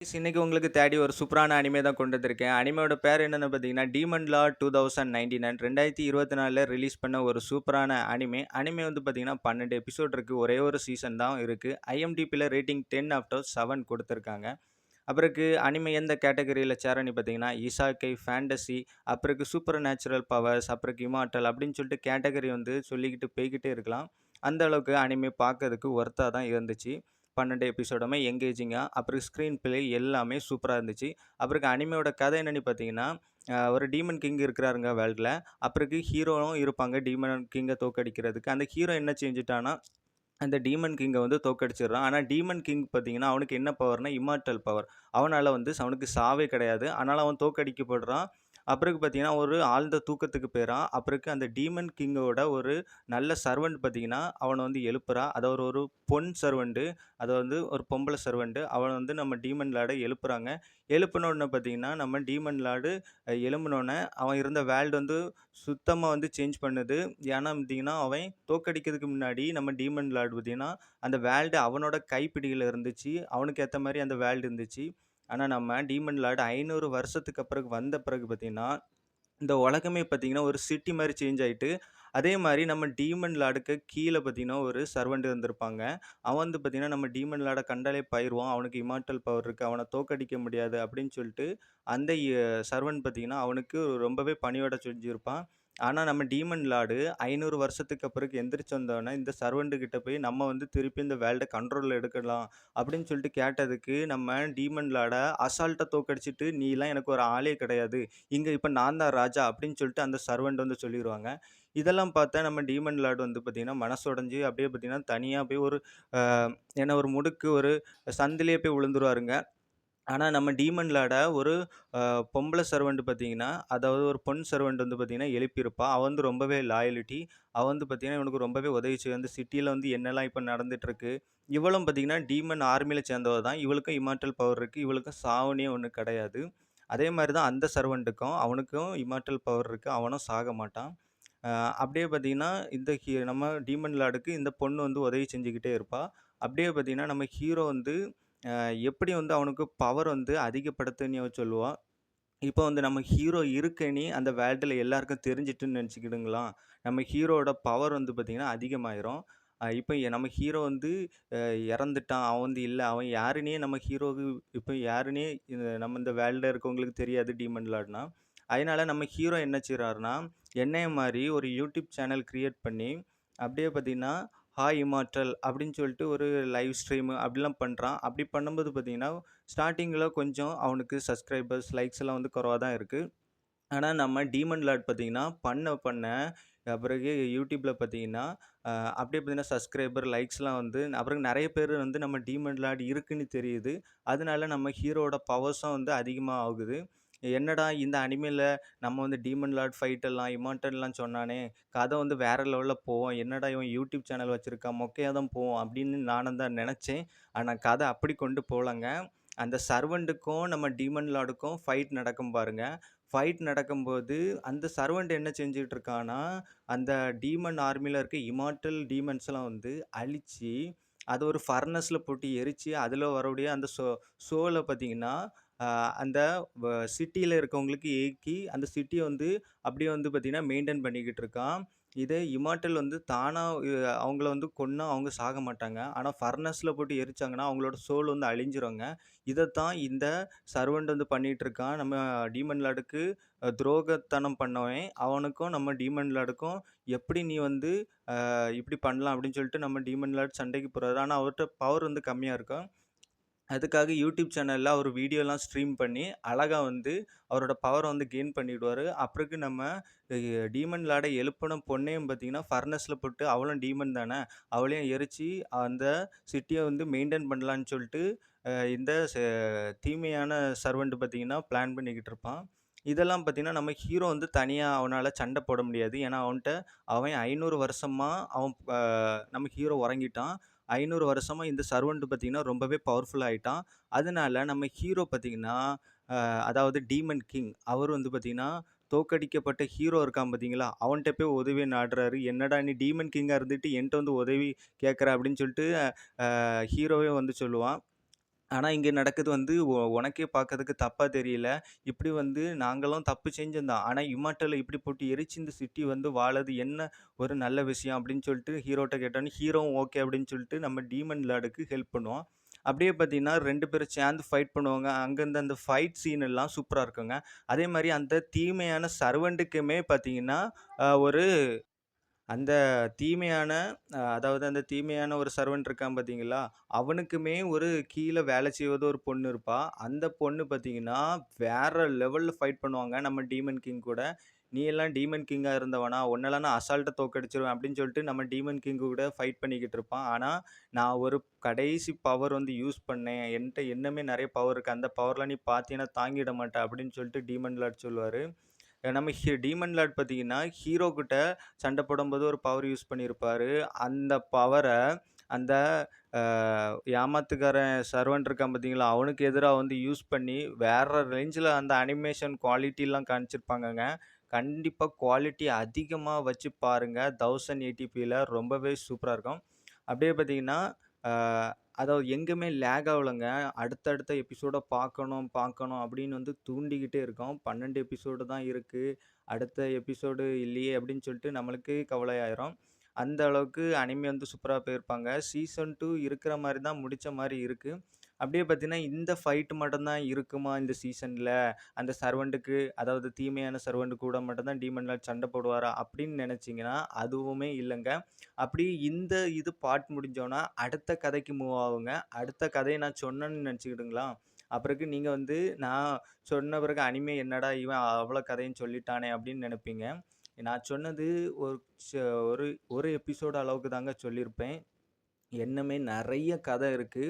இன்னைக்கு உங்களுக்கு தேடி ஒரு சூப்பரான அனிமே தான் கொண்டு வந்திருக்கேன். அனிமையோட பேர் என்னன்னு பார்த்தீங்கன்னா, டீமன் லார்ட் 2099 2024ல ரிலீஸ் பண்ண ஒரு சூப்பரான அனிமே. அனிமே வந்து பார்த்தீங்கன்னா 12 எபிசோட் இருக்கு. ஒரே ஒரு சீசன் தான் இருக்கு. IMDbல ரேட்டிங் 10/7 குடுத்துருக்காங்க. அப்புறக்கு அனிமே எந்த கேட்டகரியில சேரும்னு பார்த்தீங்கன்னா, இசாக்கை, ஃபேண்டசி, அப்புறக்கு சூப்பர் நேச்சுரல் பவர்ஸ், அப்புறக்கு இம்மார்டல் அப்படின்னு சொல்லிட்டு கேட்டகரி வந்து சொல்லிக்கிட்டு போய்க்கிட்டே இருக்கலாம். அந்த அளவுக்கு அனிமே பார்க்கறதுக்கு ஒர்த்தா தான் இருந்துச்சு. 12 எபிசோடுமே எங்கேஜிங்கா, அப்புறம் ஸ்க்ரீன் பிளே எல்லாமே சூப்பரா இருந்துச்சு. அப்புறக்கு அனிமையோட கதை என்னன்னு பார்த்தீங்கன்னா, ஒரு டீமன் கிங் இருக்கிறாருங்க வேர்ல்டுல. அப்புறக்கு ஹீரோவும் இருப்பாங்க டீமன் கிங்க தோற்கடிக்கிறதுக்கு. அந்த ஹீரோ என்ன செஞ்சுட்டான்னா, அந்த டீமன் கிங்க வந்து தோற்கடிச்சிடுறான். ஆனா டீமன் கிங் பார்த்தீங்கன்னா, அவனுக்கு என்ன பவர்னா, இம்மார்டல் பவர். அவனால வந்து அவனுக்கு சாவே கிடையாது. ஆனாலும் அவன் தோற்கடிக்கப்படுறான். அப்புறகு பார்த்தீங்கன்னா, ஒரு ஆழ்ந்த தூக்கத்துக்கு போயிறான். அப்புறக்கு அந்த டீமன் கிங்கோட ஒரு நல்ல சர்வெண்ட் பார்த்தீங்கன்னா, அவன வந்து எழுப்புறா. அது ஒரு ஒரு பொன் சர்வெண்ட். அது வந்து ஒரு பொம்பள சர்வெண்ட். அவன வந்து நம்ம டீமன் லார்ட எழுப்புறாங்க. எழுப்புன உடனே பார்த்தீங்கன்னா, நம்ம டீமன் லார்டு எழும்புனோனே, அவன் இருந்த வேர்ல்டு வந்து சுத்தமா வந்து சேஞ்ச் பண்ணுது. ஏன்னா பார்த்தீங்கன்னா, அவன் தோற்கடிக்கிறதுக்கு முன்னாடி நம்ம டீமன் லார்டு பார்த்தீங்கன்னா, அந்த வேர்ல்டு அவனோட கைப்பிடியில இருந்துச்சு. அவனுக்கு ஏத்த மாரி அந்த வேர்ல்டு இருந்துச்சு. ஆனா நம்ம டீமன் லார்டு 500 வருஷத்துக்கு பிறகு வந்த பிறகு பார்த்தீங்கன்னா, இந்த உலகமே பார்த்தீங்கன்னா, ஒரு சிட்டி மாரி சேஞ்ச் ஆயிட்டு, அதே மாரி நம்ம டீமன் லார்டுக்கு கீழ பார்த்தீங்கன்னா, ஒரு சர்வெண்ட் இருந்திருப்பாங்க. அவன் வந்து பார்த்தீங்கன்னா, நம்ம டீமன் லார்ட கண்டாலே பயிருவான். அவனுக்கு இம்மார்டல் பவர் இருக்கு. அவன தோற்கடிக்க முடியாது அப்படின்னு சொல்லிட்டு, அந்த சர்வெண்ட் பார்த்தீங்கன்னா, அவனுக்கு ரொம்பவே பணிவிட செஞ்சிருப்பான். ஆனா நம்ம டீமன் லார்டு 500 வருஷத்துக்கு பிறகு எந்திரிச்சு வந்தோனே, இந்த சர்வெண்ட் கிட்ட போய் நம்ம வந்து திருப்பி இந்த வேர்ல்ட கண்ட்ரோல்ல எடுக்கலாம் அப்படின்னு சொல்லிட்டு கேட்டதுக்கு, நம்ம டீமன் லார்ட அசால்ட்டா தோற்கடிச்சுட்டு, "நீலாம் எனக்கு ஒரு ஆளே கிடையாது. இங்க இப்ப நான் தான் ராஜா" அப்படின்னு சொல்லிட்டு அந்த சர்வெண்ட் வந்து சொல்லிருவாங்க. இதெல்லாம் பார்த்தா நம்ம டீமன் லார்ட் வந்து பார்த்தீங்கன்னா, மனசொடைஞ்சு அப்படியே பார்த்தீங்கன்னா, தனியா போய் ஒரு அ என்ன ஒரு முடுக்கு ஒரு சந்திலேயே போய் விழுந்துருவாருங்க. ஆனா நம்ம டீமன் லார்ட ஒரு அ பொம்பள சர்வெண்ட் பார்த்தீங்கன்னா, அதாவது ஒரு பொன் சர்வெண்ட் வந்து பார்த்தீங்கன்னா எழுப்பியிருப்பா. அவ வந்து ரொம்பவே லாயல்டி. அவ வந்து பார்த்தீங்கன்னா, இவனுக்கு ரொம்பவே உதவி செய்வா. அந்த சிட்டில வந்து என்னலாம் இப்ப நடந்துட்டுருக்கு. இவளும் பார்த்தீங்கன்னா, டீமன் ஆர்மில சேர்ந்தவ தான். இவளுக்கும் இம்மார்டல் பவர் இருக்கு. இவளுக்கும் சாவுன்னே ஒண்ணு கிடையாது. அதே மாரி தான் அந்த சர்வெண்ட்டுக்கும் அவனுக்கும் இம்மார்டல் பவர் இருக்கு. அவனும் சாக மாட்டான். அ அப்படியே பார்த்தீங்கன்னா, இந்த நம்ம டீமன் லார்டுக்கு இந்த பொண்ணு வந்து உதவி செஞ்சுக்கிட்டே இருப்பா. அப்படியே பார்த்தீங்கன்னா, நம்ம ஹீரோ வந்து அ எப்படி வந்து அவனுக்கு பவர் வந்து அதிகப்படுத்துன்னு சொல்லுவா. இப்போ வந்து நம்ம ஹீரோ இருக்கேன்னு அந்த வேர்ல்டுல எல்லாருக்கும் தெரிஞ்சுட்டுன்னு நெனச்சுக்கிடுங்களா. நம்ம ஹீரோவோட பவர் வந்து பார்த்தீங்கன்னா அதிகமாயிரும். இப்ப நம்ம ஹீரோ வந்து அ இறந்துட்டான். அவன் வந்து இல்ல. அவன் யாருன்னே நம்ம ஹீரோவுக்கு இப்ப யாருன்னே நம்ம இந்த வேர்ல்டுல இருக்கவங்களுக்கு தெரியாது டீமன் லார்ட்னா. அதனால நம்ம ஹீரோ என்ன செய்றாருன்னா, என்னைய மாரி ஒரு யூடியூப் சேனல் கிரியேட் பண்ணி, அப்படியே பார்த்தீங்கன்னா, ஹாய் இம்மார்டல் அப்படின்னு சொல்லிட்டு ஒரு லைவ் ஸ்ட்ரீம் அப்படிலாம் பண்றான். அப்படி பண்ணும்போது பார்த்தீங்கன்னா, ஸ்டார்ட்டிங்கில கொஞ்சம் அவனுக்கு சப்ஸ்கிரைபர்ஸ், லைக்ஸ் எல்லாம் வந்து குறைவா தான் இருக்கு. ஆனா நம்ம டீமன் லார்ட் பார்த்தீங்கன்னா, பண்ண பண்ண பிறகு யூடியூப்ல பார்த்தீங்கன்னா, அப்படியே பார்த்தீங்கன்னா சப்ஸ்கிரைபர், லைக்ஸ்லாம் வந்து அப்புறம் நெறைய பேர் வந்து நம்ம டீமன் லார்ட் இருக்குன்னு தெரியுது. அதனால நம்ம ஹீரோவோட பவர்ஸும் வந்து அதிகமா ஆகுது. என்னடா இந்த அனிமேல நம்ம வந்து டீமன் லார்ட் ஃபைட் எல்லாம், இம்மார்டல்லாம் சொன்னானே, கதை வந்து வேற லெவல்ல போவும். என்னடா இவன் யூடியூப் சேனல் வச்சிருக்கான், மொக்கையா தான் போவும் அப்படின்னு நானும் தான் நெனச்சேன். ஆனா கதை அப்படி கொண்டு போலங்க. அந்த சர்வெண்ட்டுக்கும், நம்ம டீமன் லார்டுக்கும் ஃபைட் நடக்கும் பாருங்க. ஃபைட் நடக்கும்போது, அந்த சர்வெண்ட் என்ன செஞ்சுட்டு இருக்கான்னா, அந்த டீமன் ஆர்மில இருக்க இம்மார்டல் டீமன்ஸ்லாம் வந்து அழிச்சு, அத ஒரு ஃபர்னஸ்ல போட்டு எரிச்சு, அதில வரக்கூடிய அந்த சோல பார்த்தீங்கன்னா, அ அந்த வ சிட்டில இருக்கவங்களுக்கு ஏக்கி, அந்த சிட்டிய வந்து அப்படியே வந்து பார்த்தீங்கன்னா, மெயின்டெயின் பண்ணிக்கிட்டு இருக்கான். இதே இம்மார்டல் வந்து தானா அவங்கள வந்து கொன்னா அவங்க சாக மாட்டாங்க. ஆனா ஃபர்னஸ்ல போட்டு எரிச்சாங்கன்னா, அவங்களோட சோல் வந்து அழிஞ்சிருங்க. இதத்தான் இந்த சர்வெண்ட் வந்து பண்ணிட்டு இருக்கான். நம்ம டீமன் லார்டுக்கு துரோகத்தனம் பண்ணவன், அவனுக்கும் நம்ம டீமன் லார்டுக்கும் எப்படி நீ வந்து இப்படி பண்ணலாம் அப்படின்னு சொல்லிட்டு நம்ம டீமன் லார்ட் சண்டைக்கு போறாரு. ஆனா அவர்ட்ட பவர் வந்து கம்மியா இருக்கும். அதுக்காக யூடியூப் சேனல்ல அவர் வீடியோலாம் ஸ்ட்ரீம் பண்ணி, அழகா வந்து அவரோட பவர வந்து கெயின் பண்ணிடுவாரு. அப்புறகு நம்ம அ டீமன் லார்ட எழுப்புன பொண்ணையும் பார்த்தீங்கன்னா, ஃபர்னஸ்ல போட்டு அவளும் டீமன் தானே, அவளையும் எரிச்சு அந்த சிட்டிய வந்து மெயின்டெயின் பண்ணலான்னு சொல்லிட்டு, இந்த தீமையான சர்வெண்ட் பார்த்தீங்கன்னா, பிளான் பண்ணிக்கிட்டு இருப்பான். இதெல்லாம் பார்த்தீங்கன்னா, நம்ம ஹீரோ வந்து தனியா அவனால சண்ட போட முடியாது. ஏன்னா, அவன் 500 வருஷமா நம்ம ஹீரோ உறங்கிட்டான். 500 வருஷமா இந்த சர்வெண்ட் பார்த்தீங்கன்னா, ரொம்பவே பவர்ஃபுல் ஆயிட்டான். அதனால நம்ம ஹீரோ பார்த்தீங்கன்னா, அதாவது டீமன் கிங் அவர் வந்து பார்த்தீங்கன்னா, தோற்கடிக்கப்பட்ட ஹீரோ இருக்கான் பார்த்தீங்களா, அவன்ட்ட போய் உதவி நாடுறாரு. "என்னடா நீ டீமன் கிங்கா இருந்துட்டு என்ட்ட வந்து உதவி கேட்குற" அப்படின்னு சொல்லிட்டு ஹீரோவே வந்து சொல்லுவான். ஆனா, இங்க நடக்குது வந்து உனக்கே பார்க்கறதுக்கு தப்பா தெரியல. இப்படி வந்து நாங்களும் தப்பு செஞ்சோம் தான். ஆனா, இம்மார்ட்டல இப்படி போட்டு எரிச்சு இந்த சிட்டி வந்து வாழது என்ன ஒரு நல்ல விஷயம் அப்படின்னு சொல்லிட்டு ஹீரோட்ட கேட்டோனே, ஹீரோவும் ஓகே அப்படின்னு சொல்லிட்டு நம்ம டீமன் லார்டுக்கு ஹெல்ப் பண்ணுவோம். அப்படியே பார்த்தீங்கன்னா 2 பேரும் சேர்ந்து ஃபைட் பண்ணுவாங்க. அங்கருந்து அந்த ஃபைட் சீன் எல்லாம் சூப்பரா இருக்குங்க. அதே மாரி அந்த தீமையான சர்வென்ட்டுக்குமே பார்த்தீங்கன்னா, ஒரு அந்த தீமையான அதாவது அந்த தீமையான ஒரு சர்வன்ட் இருக்கான் பார்த்தீங்களா? அவனுக்குமே ஒரு கீழ வேலை செய்வது ஒரு பொண்ணு இருப்பா. அந்த பொண்ணு பார்த்தீங்கன்னா, வேற லெவல்ல ஃபைட் பண்ணுவாங்க நம்ம டீமன் கிங் கூட. "நீ எல்லாம் டீமன் கிங்கா இருந்தவனா? உன்னெல்லாம் நான் அசால்ட்டா தோற்கடிச்சுருவேன்" அப்படின்னு சொல்லிட்டு நம்ம டீமன் கிங் கூட ஃபைட் பண்ணிக்கிட்டு இருப்பான். ஆனா, நான் ஒரு கடைசி பவர் வந்து யூஸ் பண்ணேன். என்ட்ட இன்னுமே நெறைய பவர் இருக்கு. அந்த பவர்லாம் நீ பார்த்தீன்னா தாங்கிட மாட்ட அப்படின்னு சொல்லிட்டு டீமன் லார்ட் சொல்லுவாரு. நம்ம டீமன் லார்ட் பார்த்தீங்கன்னா, ஹீரோ கிட்ட சண்டை போடும்போது ஒரு பவர் யூஸ் பண்ணியிருப்பாரு. அந்த பவர அந்த அ ஏமாத்துக்காரன் சர்வன்ட் இருக்கான் பார்த்தீங்களா, அவனுக்கு எதிரா வந்து யூஸ் பண்ணி வேற ரேஞ்சுல அந்த அனிமேஷன் குவாலிட்டிலாம் காமிச்சிருப்பாங்கங்க. கண்டிப்பா குவாலிட்டி அதிகமா வச்சு பாருங்க. 1080பில ரொம்பவே சூப்பரா இருக்கும். அப்படியே பார்த்தீங்கன்னா, அ அதாவது எங்கேயுமே லேக் ஆவலங்க. அடுத்தடுத்த எபிசோட பார்க்கணும், பார்க்கணும் அப்படின்னு வந்து தூண்டிக்கிட்டே இருக்கும். 12 எபிசோடு தான் இருக்கு. அடுத்த எபிசோடு இல்லையே அப்படின்னு சொல்லிட்டு நம்மளுக்கு கவலையாயிரும். அந்த அளவுக்கு அனிமே வந்து சூப்பரா போயிருப்பாங்க. சீசன் 2 இருக்கிற மாரி தான் முடிச்ச மாரி இருக்கு. அப்படியே பார்த்தீங்கன்னா, இந்த ஃபைட் மட்டும் தான் இருக்குமா இந்த சீசன்ல? அந்த சர்வன்ட்டுக்கு அதாவது தீமையான சர்வன்ட் கூட மட்டும் தான் டீமன் லார்ட் சண்டை போடுவாரா? அப்படின்னு நெனச்சீங்கன்னா, அதுவுமே இல்லங்க. அப்படி இந்த இது பார்ட் முடிஞ்சோன, அடுத்த கதைக்கு மூவ் ஆகுங்க. அடுத்த கதைய நான் சொன்னேன்னு நெனச்சுக்கிட்டுங்களா, அப்புறகு நீங்க வந்து நான் சொன்ன பிறகு அனிமே என்னடா இவன் அவ்வளோ கதையும் சொல்லிட்டானே அப்படின்னு நெனைப்பீங்க. நான் சொன்னது ஒரு ச ஒரு ஒரு எபிசோடு அளவுக்கு தாங்க சொல்லியிருப்பேன். இன்னுமே நெறைய கதை இருக்கு.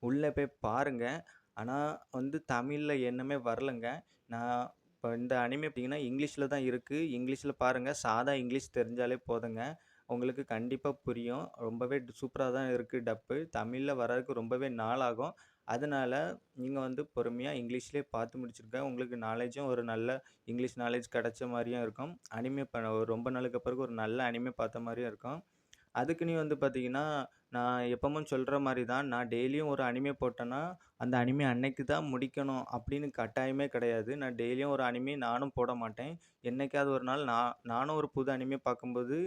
உள்ள போய் பாருங்க. ஆனா வந்து தமிழ்ல இன்னுமே வரலங்க. நான் இப்ப இந்த அனிமே பார்த்தீங்கன்னா, இங்கிலீஷ்ல தான் இருக்கு. இங்கிலீஷ்ல பாருங்க. சாதா இங்கிலீஷ் தெரிஞ்சாலே போதுங்க. உங்களுக்கு கண்டிப்பா புரியும். ரொம்பவே சூப்பரா தான் இருக்கு டப்பு. தமிழ்ல வர்றதுக்கு ரொம்பவே நாள் ஆகும். அதனால நீங்க வந்து பொறுமையா இங்கிலீஷ்லயே பார்த்து முடிச்சுருங்க. உங்களுக்கு நாலேட்ஜும் ஒரு நல்ல இங்கிலீஷ் நாலேட்ஜ் கிடைச்ச மாரியும் இருக்கும். அனிமே ரொம்ப நாளுக்கு பிறகு ஒரு நல்ல அனிமே பார்த்த மாரியும் இருக்கும். அதுக்குன்னு வந்து பார்த்தீங்கன்னா, நான் எப்பவும் சொல்ற மாரி தான். நான் டெய்லியும் ஒரு அனிமே போட்டேன்னா, அந்த அனிமே அன்னைக்கு தான் முடிக்கணும் அப்படின்னு கட்டாயமே கிடையாது. நான் டெய்லியும் ஒரு அனிமே நானும் போட மாட்டேன். என்னைக்காவது ஒரு நாள் நானும் ஒரு புது அனிமே பார்க்கும்போது,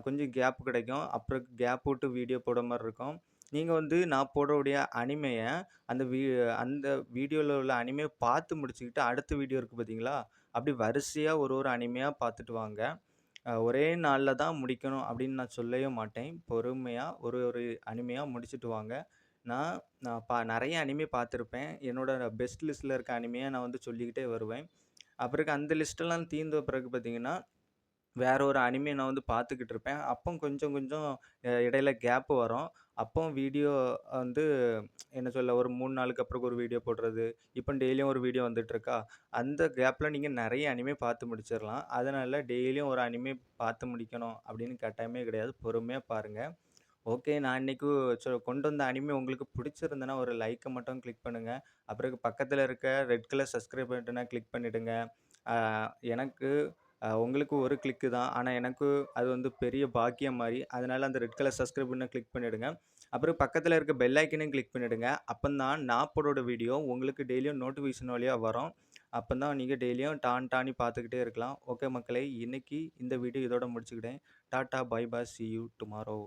கொஞ்சம் கேப் கிடைக்கும். அப்புறம் கேப் விட்டு வீடியோ போடுற மாரி இருக்கும். நீங்க வந்து நான் போடக்கூடிய அனிமைய அந்த வீ அந்த வீடியோல உள்ள அனிமே பார்த்து முடிச்சுக்கிட்டு, அடுத்த வீடியோ இருக்கு பார்த்தீங்களா? அப்படி வரிசையா ஒரு ஒரு அனிமையா பார்த்துட்டு வாங்க. ஒரே நாள்ல தான் முடிக்கணும் அப்படின்னு நான் சொல்லவே மாட்டேன். பொறுமையா ஒரு ஒரு அனிமையா முடிச்சுட்டு வாங்க. நான் நான் நெறைய அனிமே பார்த்துருப்பேன். என்னோட பெஸ்ட் லிஸ்ட்ல இருக்க அனிமைய நான் வந்து சொல்லிக்கிட்டே வருவேன். அப்புறம் அந்த லிஸ்ட்டெல்லாம் தீர்ந்த பிறகு பார்த்தீங்கன்னா, வேற ஒரு அனிமே நான் வந்து பார்த்துக்கிட்டு இருப்பேன். அப்போ கொஞ்சம் கொஞ்சம் இடையில கேப் வரும். அப்போ வீடியோ வந்து என்ன சொல்ல ஒரு 3 நாளுக்கு அப்புறம் ஒரு வீடியோ போடுறது. இப்போ டெய்லியும் ஒரு வீடியோ வந்துட்டுருக்கா, அந்த கேப்ல நீங்க நெறைய அனிமே பார்த்து முடிச்சிடலாம். அதனால டெய்லியும் ஒரு அனிமே பார்த்து முடிக்கணும் அப்படின்னு கட்டாயமே கிடையாது. பொறுமையா பாருங்க. ஓகே. நான் இன்னைக்கு கொண்டு வந்த அனிமே உங்களுக்கு பிடிச்சிருந்ததுன்னா, ஒரு லைக்க மட்டும் கிளிக் பண்ணுங்க. அப்புறம் பக்கத்துல இருக்க ரெட் கலர் சப்ஸ்கிரைப் பட்டன கிளிக் பண்ணிடுங்க. ஆ எனக்கு உங்களுக்கு ஒரு கிளிக்கு தான். ஆனா, எனக்கு அது வந்து பெரிய பாக்கியம் மாரி. அதனால அந்த ரெட் கலர் சப்ஸ்கிரைப் பட்டன கிளிக் பண்ணிடுங்க. அப்புறம் பக்கத்துல இருக்க பெல் ஐக்கனையும் கிளிக் பண்ணிடுங்க. அப்பந்தான் நான் போடுற வீடியோ உங்களுக்கு டெய்லியும் நோட்டிஃபிகேஷன் வழியா வரும். அப்பந்தான் நீங்க டெய்லியும் டான் டானி பார்த்துக்கிட்டே இருக்கலாம். ஓகே மக்களே! இன்னைக்கு இந்த வீடியோ இதோட முடிச்சுக்கிறேன். Tata, bye bye, sea you tomorrow.